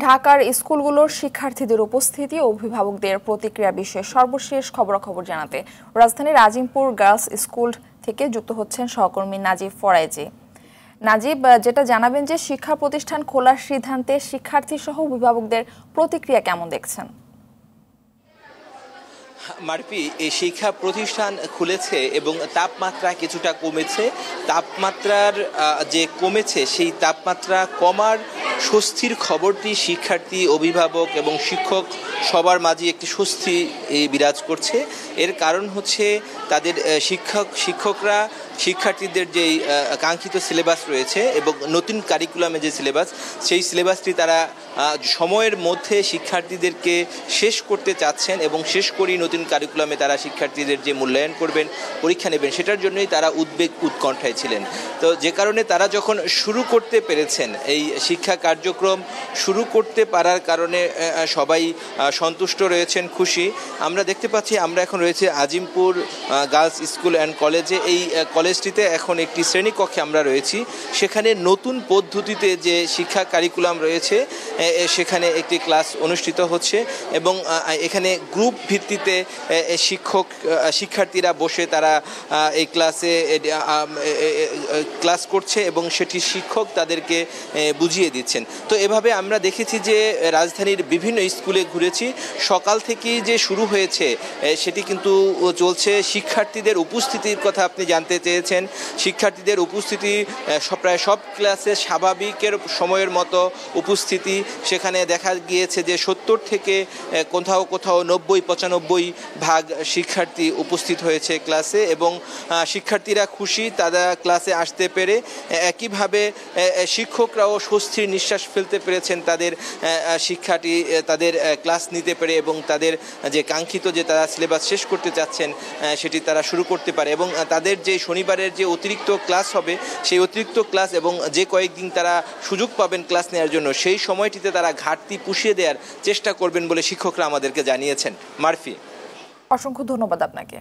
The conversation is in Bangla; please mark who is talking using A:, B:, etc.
A: ঢাকার স্কুলগুলোর শিক্ষার্থীদের উপস্থিতি ও অভিভাবকদের প্রতিক্রিয়া বিষয়ে সর্বশেষ খবরাখবর জানাতে রাজধানীর আজিমপুর গার্লস স্কুল থেকে যুক্ত হচ্ছেন সহকর্মী নাজিব ফরাইজি। নাজিব, যেটা জানাবেন যে শিক্ষা প্রতিষ্ঠান খোলার সিদ্ধান্তে শিক্ষার্থী সহ অভিভাবকদের প্রতিক্রিয়া কেমন দেখছেন?
B: মারপি, এই শিক্ষা প্রতিষ্ঠান খুলেছে এবং তাপমাত্রা কিছুটা কমেছে। তাপমাত্রার যে কমেছে সেই তাপমাত্রা কমার স্বস্তির খবরটি শিক্ষার্থী, অভিভাবক এবং শিক্ষক সবার মাঝে একটি স্বস্তি বিরাজ করছে। এর কারণ হচ্ছে তাদের শিক্ষকরা শিক্ষার্থীদের যেই কাঙ্ক্ষিত সিলেবাস রয়েছে এবং নতুন কারিকুলামে যে সিলেবাস, সেই সিলেবাসটি তারা সময়ের মধ্যে শিক্ষার্থীদেরকে শেষ করতে চাচ্ছেন এবং শেষ করেই নতুন কারিকুলামে তারা শিক্ষার্থীদের যে মূল্যায়ন করবেন, পরীক্ষা নেবেন, সেটার জন্যই তারা উৎকণ্ঠায় ছিলেন। তো যে কারণে তারা যখন শুরু করতে পেরেছেন, এই শিক্ষা কার্যক্রম শুরু করতে পারার কারণে সবাই সন্তুষ্ট রয়েছেন, খুশি। আমরা দেখতে পাচ্ছি, আমরা এখন রয়েছে আজিমপুর গার্লস স্কুল অ্যান্ড কলেজে। এই কলেজটিতে এখন একটি শ্রেণীকক্ষে আমরা রয়েছি। সেখানে নতুন পদ্ধতিতে যে শিক্ষা কারিকুলাম রয়েছে সেখানে একটি ক্লাস অনুষ্ঠিত হচ্ছে এবং এখানে গ্রুপ ভিত্তিতে শিক্ষার্থীরা বসে তারা এই ক্লাস করছে এবং সেটি শিক্ষক তাদেরকে বুঝিয়ে দিচ্ছেন। তো এভাবে আমরা দেখেছি যে রাজধানীর বিভিন্ন স্কুলে ঘুরেছি, সকাল থেকেই যে শুরু হয়েছে সেটি কিন্তু চলছে। শিক্ষার্থীদের উপস্থিতির কথা আপনি জানতে চেয়েছেন। শিক্ষার্থীদের উপস্থিতি প্রায় সব ক্লাসে স্বাভাবিকের সময়ের মতো উপস্থিতি। সেখানে দেখা গিয়েছে যে 70 থেকে কোথাও 90-95 ভাগ শিক্ষার্থী উপস্থিত হয়েছে ক্লাসে এবং শিক্ষার্থীরা খুশি তারা ক্লাসে আসতে পেরে। একইভাবে শিক্ষকরাও স্বস্তির নিঃশ্বাস ফেলতে পেরেছেন তাদের তাদের ক্লাস নিতে পেরে এবং তাদের যে কাঙ্ক্ষিত যে তারা সিলেবাস শেষ করতে চাচ্ছেন সেটি তারা শুরু করতে পারে এবং তাদের যে শনিবারের যে অতিরিক্ত ক্লাস হবে সেই অতিরিক্ত ক্লাস এবং যে কয়েকদিন তারা সুযোগ পাবেন ক্লাস নেওয়ার জন্য, সেই সময়টিতে তারা ঘাটতি পুষিয়ে দেওয়ার চেষ্টা করবেন বলে শিক্ষকরা আমাদেরকে জানিয়েছেন। মারফি,
A: অসংখ্য ধন্যবাদ আপনাকে।